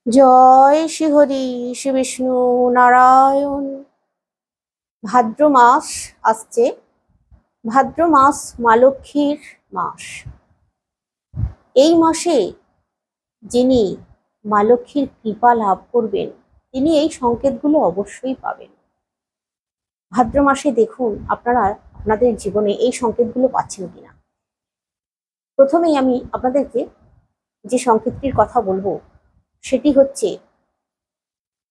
জয় শ্রী হরি শ্রী বিষ্ণু নারায়ণ। ভাদ্র মাস আসছে। ভাদ্র মাস মা লক্ষ্মীর মাস। এই মাসে যিনি মা লক্ষ্মীর কৃপা লাভ করবেন তিনি এই সংকেতগুলো অবশ্যই পাবেন। ভাদ্র মাসে দেখুন আপনারা আপনাদের জীবনে এই সংকেতগুলো পাচ্ছেন কিনা। প্রথমেই আমি আপনাদেরকে যে সংকেতটির কথা বলবো সেটি হচ্ছে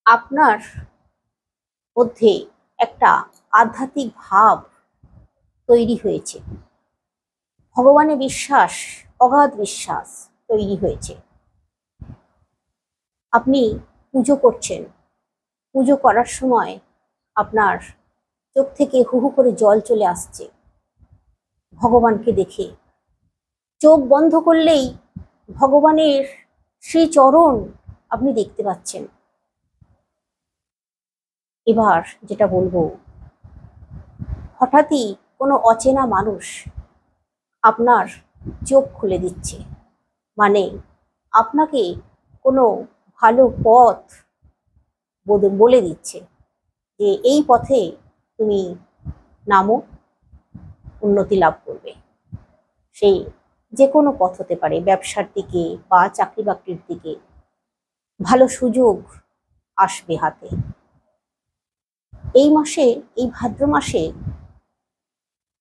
আপনার মধ্যে একটা আধ্যাত্মিক ভাব তৈরি হয়েছে, ভগবানে বিশ্বাস, অগাধ বিশ্বাস তৈরি হয়েছে। আপনি পুজো করছেন, পুজো করার সময় আপনার চোখ থেকে হু হু করে জল চলে আসছে ভগবানকে দেখে। চোখ বন্ধ করলেই ভগবানের শ্রীচরণ আপনি দেখতে পাচ্ছেন। এবার যেটা বলবো, হঠাৎই কোনো অচেনা মানুষ আপনার চোখ খুলে দিচ্ছে, মানে আপনাকে কোনো ভালো পথ বলে দিচ্ছে যে এই পথে তুমি নামো, উন্নতি লাভ করবে। সেই যে কোনো পথ হতে পারে, ব্যবসার দিকে বা চাকরি বাকরির দিকে ভালো সুযোগ আসবে হাতে। এই মাসে, এই ভাদ্র মাসে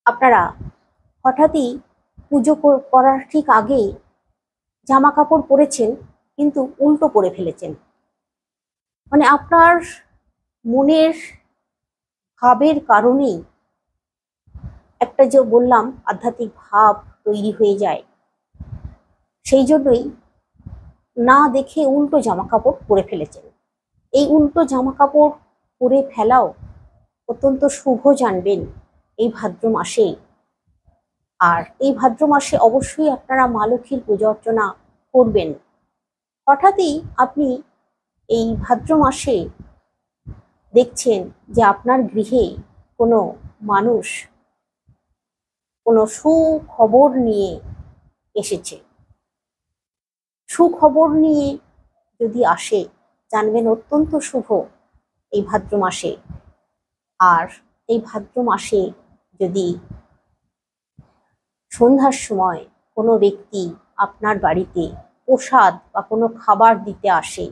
আপনারা হঠাৎই পুজো করার ঠিক আগে জামা কাপড় পরেছেন কিন্তু উল্টো পরে ফেলেছেন, মানে আপনার মনের ভাবের কারণেই একটা যে বললাম আধ্যাত্মিক ভাব তৈরি হয়ে যায়, সেই জন্যই না দেখে উল্টো জামা কাপড় পরে ফেলেছেন। এই উল্টো জামা কাপড় পরে ফেলাও অত্যন্ত শুভ জানবেন এই ভাদ্র মাসে। আর এই ভাদ্র মাসে অবশ্যই আপনারা মা লক্ষ্মীর পূজা অর্চনা করবেন। হঠাৎই আপনি এই ভাদ্র মাসে দেখছেন যে আপনার গৃহে কোনো মানুষ কোনো সুখবর নিয়ে এসেছে। সুখবর নিয়ে যদি আসে জানবেন অত্যন্ত শুভ এই ভাদ্র মাসে। আর এই ভাদ্র মাসে যদি সন্ধ্যার সময় কোনো ব্যক্তি আপনার বাড়িতে প্রসাদ বা কোনো খাবার দিতে আসে,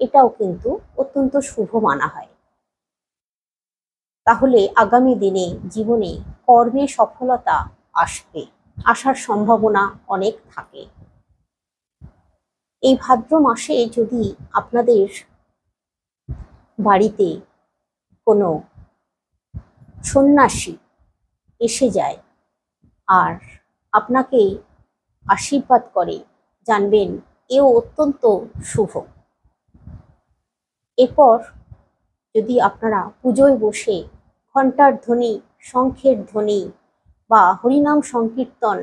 এটাও কিন্তু অত্যন্ত শুভ মানা হয়। তাহলে আগামী দিনে জীবনে কর্মে সফলতা আসবে, আসার সম্ভাবনা অনেক থাকে। এই ভাদ্র মাসে যদি আপনাদের বাড়িতে কোনো সন্ন্যাসী এসে যায় আর আপনাকে আশীর্বাদ করে, জানবেন এও অত্যন্ত শুভ। এরপর যদি আপনারা পুজোয় বসে ঘণ্টার ধ্বনি, শঙ্খের ধ্বনি বা হরিনাম সংকীর্তন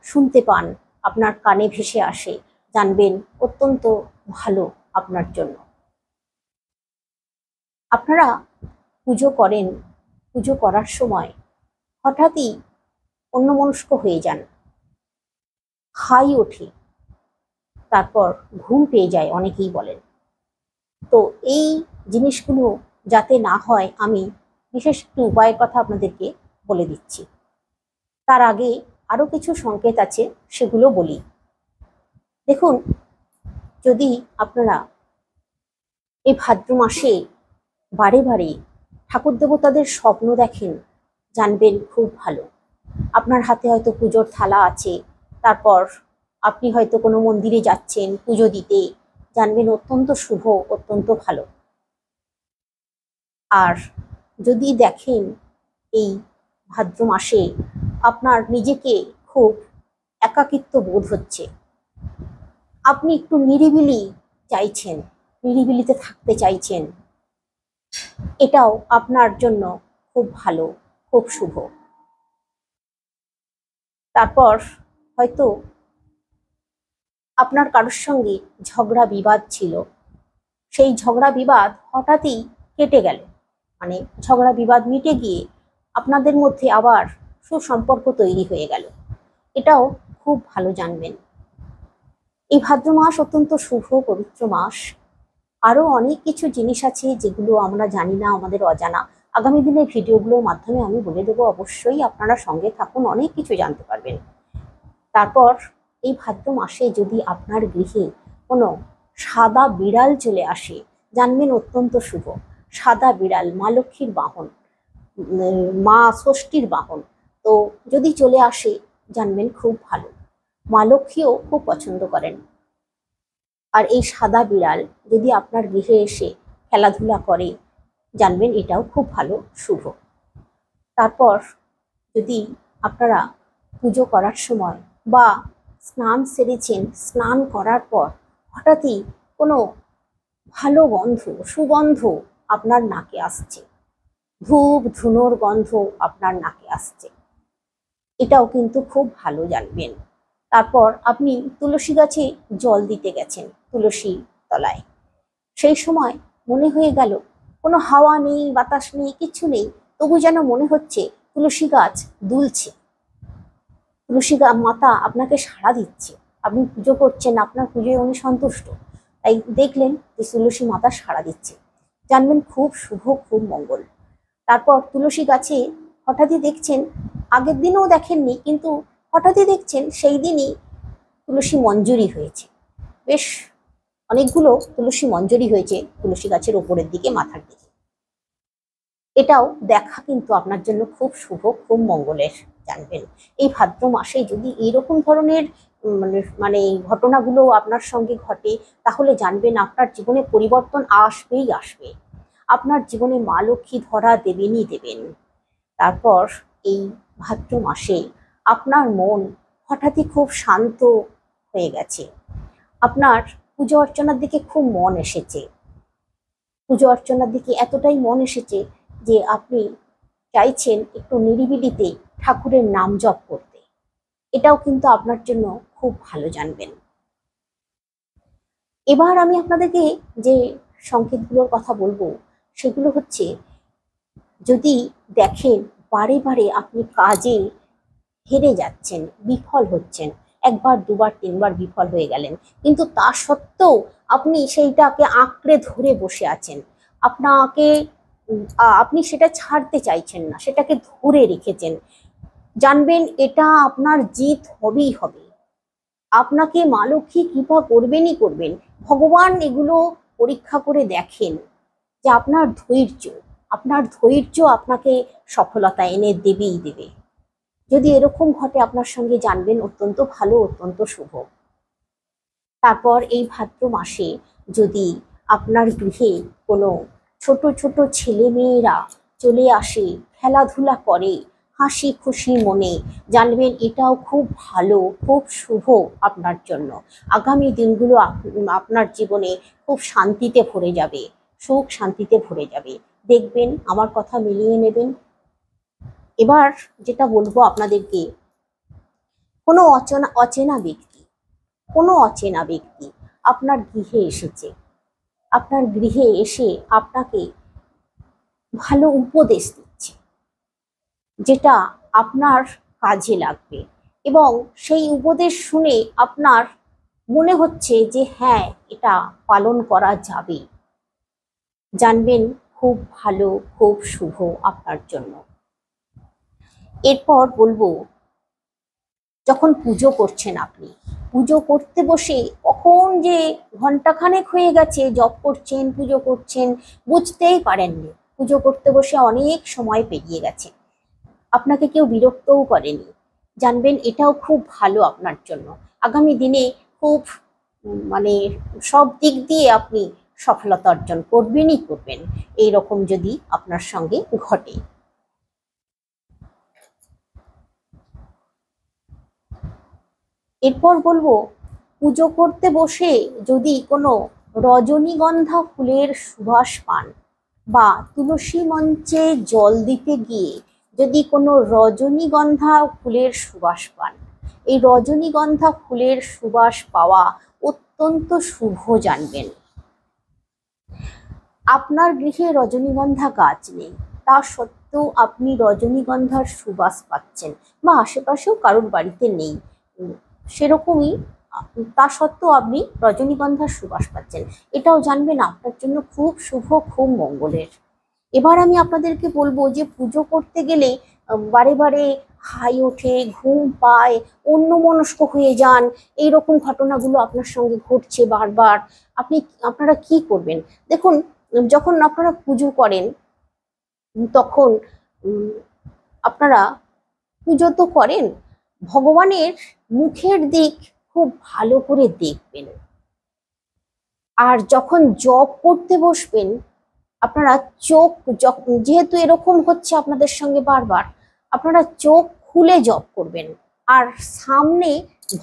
শুনতে পান, আপনার কানে ভেসে আসে, জানবেন অত্যন্ত ভালো আপনার জন্য। আপনারা পুজো করেন, পুজো করার সময় হঠাৎই অন্যমনস্ক হয়ে যান, হাই ওঠে, তারপর ঘুম পেয়ে যায় অনেকেই বলেন। তো এই জিনিসগুলো যাতে না হয় আমি বিশেষ একটু উপায়ের কথা আপনাদেরকে বলে দিচ্ছি। তার আগে আরো কিছু সংকেত আছে, সেগুলো বলি। দেখুন, যদি আপনারা এই ভাদ্র মাসে বারে বারে ঠাকুর দেবতাদের স্বপ্ন দেখেন, জানবেন খুব ভালো। আপনার হাতে হয়তো পুজোর থালা আছে, তারপর আপনি হয়তো কোনো মন্দিরে যাচ্ছেন পুজো দিতে, জানবেন অত্যন্ত শুভ, অত্যন্ত ভালো। আর যদি দেখেন এই ভাদ্র মাসে আপনার নিজেকে খুব একাকিত্ব বোধ হচ্ছে, আপনি একটু নিরিবিলি চাইছেন, নিরিবিলিতে থাকতে চাইছেন, এটাও আপনার জন্য খুব ভালো, খুব শুভ। তারপর হয়তো আপনার কারোর সঙ্গে ঝগড়া বিবাদ ছিল, সেই ঝগড়া বিবাদ হঠাৎই কেটে গেল, মানে ঝগড়া বিবাদ মিটে গিয়ে আপনাদের মধ্যে আবার সুসম্পর্ক তৈরি হয়ে গেল, এটাও খুব ভালো জানবেন। এই ভাদ্র মাস অত্যন্ত শুভ পবিত্র মাস। আরো অনেক কিছু জিনিস আছে যেগুলো আমরা জানি না, আমাদের অজানা। আগামী দিনের ভিডিওগুলোর মাধ্যমে আমি বলে দেবো, অবশ্যই আপনারা সঙ্গে থাকুন, অনেক কিছু জানতে পারবেন। তারপর এই ভাদ্র মাসে যদি আপনার গৃহে কোনো সাদা বিড়াল চলে আসে, জানবেন অত্যন্ত শুভ। সাদা বিড়াল মা লক্ষ্মীর বাহন, মা ষষ্ঠীর বাহন। তো যদি চলে আসে জানবেন খুব ভালো, মা লক্ষ্মীও খুব পছন্দ করেন। আর এই সাদা বিড়াল যদি আপনার গৃহে এসে খেলাধুলা করে, জানবেন এটাও খুব ভালো, শুভ। তারপর যদি আপনারা পুজো করার সময় বা স্নান সেরেছেন, স্নান করার পর হঠাৎই কোনো ভালো গন্ধ, সুগন্ধ আপনার নাকে আসছে, ধূপ ধুনোর গন্ধ আপনার নাকে আসছে, এটাও কিন্তু খুব ভালো, জানবেন। তারপর আপনি তুলসী গাছে জল দিতে গেছেন, তুলসী তলায়, সেই সময় মনে হয়ে গেল কোনো হাওয়া নেই, বাতাস নেই, কিছু নেই, তবু যেন মনে হচ্ছে তুলসী গাছ দুলছে, তুলসী মাতা আপনাকে সাড়া দিচ্ছে। আপনি পুজো করছেন, আপনার পুজোয় উনি সন্তুষ্ট, তাই দেখলেন যে তুলসী মাতা সাড়া দিচ্ছে, জানবেন খুব শুভ, খুব মঙ্গল। তারপর তুলসী গাছে হঠাৎই দেখছেন, আগের দিনও দেখেননি কিন্তু হঠাৎই দেখছেন সেই দিনই তুলসী মঞ্জুরি হয়েছে, বেশ অনেকগুলো তুলসী মঞ্জুরি হয়েছে তুলসী গাছের ওপরের দিকে, মাথার দিকে। এটাও দেখা কিন্তু আপনার জন্য খুব শুভ, খুব মঙ্গলের, জানবেন। এই ভাদ্র মাসে যদি এইরকম ধরনের মানে ঘটনাগুলো আপনার সঙ্গে ঘটে, তাহলে জানবেন আপনার জীবনে পরিবর্তন আসবেই আসবে, আপনার জীবনে মা লক্ষ্মী ধরা দেবেনই দেবেন। তারপর এই ভাদ্র মাসে আপনার মন হঠাৎই খুব শান্ত হয়ে গেছে, আপনার পুজো অর্চনার দিকে খুব মন এসেছে, পুজো অর্চনার দিকে এতটাই মন এসেছে যে আপনি চাইছেন একটু নিরিবিলিতে ঠাকুরের নাম জপ করতে, এটাও কিন্তু আপনার জন্য খুব ভালো, জানবেন। এবার আমি আপনাদেরকে যে সংকেতগুলোর কথা বলবো সেগুলো হচ্ছে, যদি দেখেন বারে বারে আপনি কাজে হেরে যাচ্ছেন, বিফল হচ্ছেন, একবার দুবার তিনবার বিফল হয়ে গেলেন, কিন্তু তা সত্ত্বেও আপনি সেইটাকে আঁকড়ে ধরে বসে আছেন, আপনি সেটা ছাড়তে চাইছেন না, সেটাকে ধরে রেখেছেন, জানবেন এটা আপনার জিত হবেই হবে, আপনাকে মা লক্ষ্মী কৃপা করবেনই করবেন। ভগবান এগুলো পরীক্ষা করে দেখেন যে আপনার ধৈর্য আপনাকে সফলতা এনে দেবেই দেবে। যদি এরকম ঘটে আপনার সঙ্গে, জানবেন অত্যন্ত ভালো, অত্যন্ত শুভ। তারপর এই ভাদ্র মাসে যদি আপনার গৃহে কোনো ছোট ছোট ছেলে মেয়েরা চলে আসে, খেলাধুলা করে হাসি খুশি মনে, জানবেন এটাও খুব ভালো, খুব শুভ আপনার জন্য। আগামী দিনগুলো আপনার জীবনে খুব শান্তিতে ভরে যাবে, সুখ শান্তিতে ভরে যাবে, দেখবেন, আমার কথা মিলিয়ে নেবেন। এবার যেটা বলবো আপনাদেরকে, কোনো অচেনা ব্যক্তি আপনার গৃহে এসেছে, আপনার গৃহে এসে আপনাকে ভালো উপদেশ দিচ্ছে, যেটা আপনার কাজে লাগবে, এবং সেই উপদেশ শুনে আপনার মনে হচ্ছে যে হ্যাঁ, এটা পালন করা যাবে, জানবেন খুব ভালো, খুব শুভ আপনার জন্য। এরপর বলবো, যখন পুজো করছেন, আপনি পুজো করতে বসে কখন যে ঘন্টাখানেক হয়ে গেছে, জপ করছেন, পুজো করছেন, বুঝতেই পারেননি, পুজো করতে বসে অনেক সময় পেরিয়ে গেছে, আপনাকে কেউ বিরক্তও করেনি, জানবেন এটাও খুব ভালো আপনার জন্য। আগামী দিনে খুব মানে সব দিক দিয়ে আপনি সফলতা অর্জন করবেনই করবেন, এইরকম যদি আপনার সঙ্গে ঘটে। এরপর বলবো, পুজো করতে বসে যদি কোনো রজনীগন্ধা ফুলের সুবাস পান, বা তুলসী মঞ্চে জল দিতে গিয়ে যদি কোনো রজনীগন্ধা ফুলের সুবাস পান, এই রজনীগন্ধা ফুলের সুবাস পাওয়া অত্যন্ত শুভ, জানবেন। আপনার গৃহে রজনীগন্ধা গাছ নেই, তা সত্ত্বেও আপনি রজনীগন্ধার সুবাস পাচ্ছেন, বা আশেপাশেও কারোর বাড়িতে নেই, সেরকমই তা সত্ত্বেও আপনি রজনীগন্ধার সুবাস পাচ্ছেন, এটাও জানবেন আপনার জন্য খুব শুভ, খুব মঙ্গলের। এবার আমি আপনাদেরকে বলবো যে পুজো করতে গেলে বারে বারে হাই ওঠে, ঘুম পায়, অন্যমনস্ক হয়ে যান, এইরকম ঘটনাগুলো আপনার সঙ্গে ঘটছে বারবার। আপনারা কি করবেন? দেখুন, যখন আপনারা পুজো করেন তখন আপনারা পুজো তো করেন, ভগবানের মুখের দিক খুব ভালো করে দেখবেন। আর যখন জপ করতে বসবেন আপনারা চোখ, যেহেতু এরকম হচ্ছে আপনাদের সঙ্গে বারবার, আপনারা চোখ খুলে জপ করবেন আর সামনে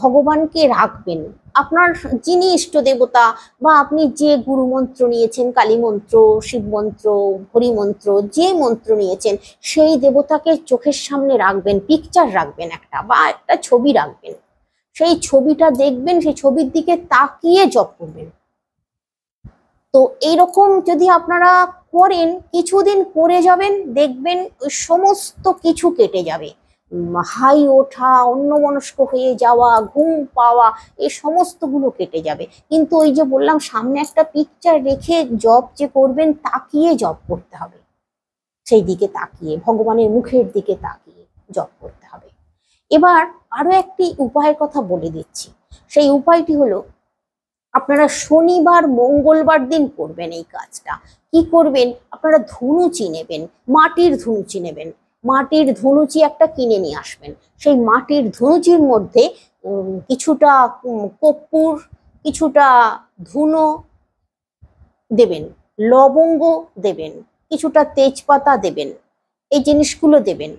ভগবানকে রাখবেন। আপনার যিনি ইষ্ট দেবতা বা আপনি যে গুরু মন্ত্র নিয়েছেন, কালী মন্ত্র, শিব মন্ত্র, হরি মন্ত্র, যে মন্ত্র নিয়েছেন সেই দেবতাকে চোখের সামনে রাখবেন, পিকচার রাখবেন একটা বা একটা ছবি রাখবেন। সেই ছবিটা দেখবেন, সেই ছবির দিকে তাকিয়ে জপ করবেন। তো এইরকম যদি আপনারা করেন, কিছুদিন করে যাবেন, দেখবেন ওই সমস্ত কিছু কেটে যাবে। হাই ওঠা, অন্যমনস্ক হয়ে যাওয়া, ঘুম পাওয়া, এই সমস্তগুলো কেটে যাবে। কিন্তু ওই যে বললাম, সামনে একটা পিকচার রেখে জব যে করবেন, তাকিয়ে জব করতে হবে, সেই দিকে তাকিয়ে, ভগবানের মুখের দিকে তাকিয়ে জব করতে হবে। এবার আরো একটি উপায়ের কথা বলে দিচ্ছি। সেই উপায়টি হলো, আপনারা শনিবার মঙ্গলবার দিন করবেন এই কাজটা। কি করবেন? আপনারা ধুনুচি নেবেন, মাটির ধুনুচি নেবেন। মাটির ধুনুচি একটা কিনে নিয়ে আসবেন। সেই মাটির ধুনুচির মধ্যে কিছুটা কর্পূর, কিছুটা ধুনো দেবেন, লবঙ্গ দেবেন, কিছুটা তেজপাতা দেবেন, এই জিনিসগুলো দেবেন।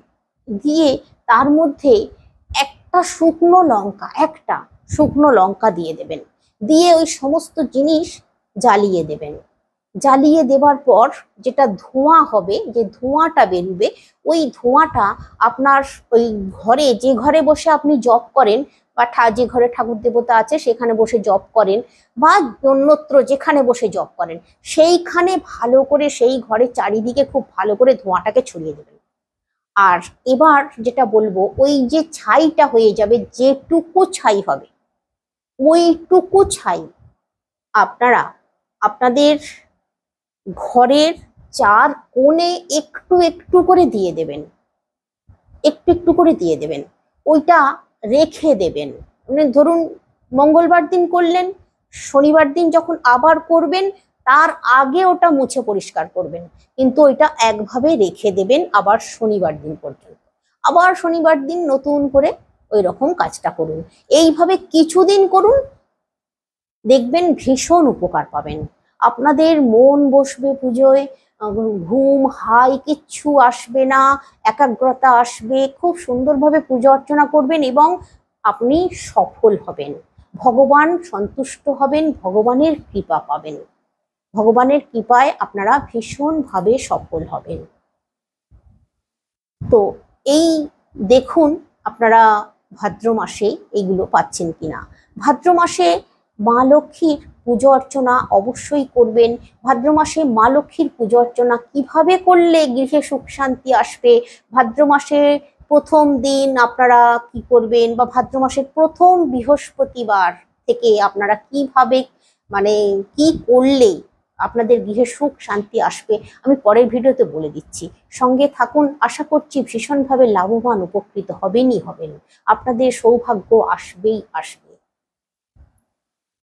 দিয়ে তার মধ্যে একটা শুকনো লঙ্কা দিয়ে দেবেন। দিয়ে ওই সমস্ত জিনিস জ্বালিয়ে দেবেন। জ্বালিয়ে দেবার পর যেটা ধোঁয়া হবে, যে ধোঁয়াটা বেরোবে, ওই ধোঁয়াটা আপনার ওই ঘরে, যে ঘরে বসে আপনি জপ করেন বা যে ঘরে ঠাকুর দেবতা আছে সেখানে বসে জপ করেন বা অন্যত্র যেখানে বসে জপ করেন, সেইখানে ভালো করে, সেই ঘরে চারিদিকে খুব ভালো করে ধোঁয়াটাকে ছড়িয়ে দেবেন। আর এবার যেটা বলবো, ওই যে ছাইটা হয়ে যাবে, যেটুকু ছাই হবে, ওইটুকু ছাই আপনারা আপনাদের ঘরের চার কোণে একটু একটু করে দিয়ে দেবেন, একটু একটু করে দিয়ে দেবেন। ওইটা রেখে দেবেন। মানে ধরুন মঙ্গলবার দিন করলেন, শনিবার দিন যখন আবার করবেন তার আগে ওটা মুছে পরিষ্কার করবেন, কিন্তু ওইটা একভাবে রেখে দেবেন আবার শনিবার দিন পর্যন্ত। আবার শনিবার দিন নতুন করে ওই রকম কাজটা করুন। এইভাবে কিছুদিন করুন, দেখবেন ভীষণ উপকার পাবেন। আপনাদের মন বসবে পুজোয়, ঘুম হাই কিচ্ছু আসবে না, একাগ্রতা আসবে, খুব সুন্দরভাবে পুজো অর্চনা করবেন এবং আপনি সফল হবেন, ভগবান সন্তুষ্ট হবেন, ভগবানের কৃপা পাবেন। ভগবানের কৃপায় আপনারা ভীষণভাবে সফল হবেন। তো এই দেখুন আপনারা ভাদ্র মাসে এইগুলো পাচ্ছেন কিনা। ভাদ্র মাসে মা লক্ষ্মীর পুজো অর্চনা অবশ্যই করবেন। ভাদ্র মাসে মা লক্ষ্মীর পুজো অর্চনা কিভাবে করলে গৃহে সুখ শান্তি আসবে, ভাদ্র মাসে প্রথম দিন আপনারা কি করবেন, বা ভাদ্র মাসের প্রথম বৃহস্পতিবার থেকে আপনারা কিভাবে, মানে কি করলে আপনাদের গৃহে সুখ শান্তি আসবে, আমি পরের ভিডিওতে বলে দিচ্ছি। সঙ্গে থাকুন, আশা করছি ভীষণভাবে লাভবান উপকৃত হবেনই হবেন। আপনাদের সৌভাগ্য আসবেই আসবে।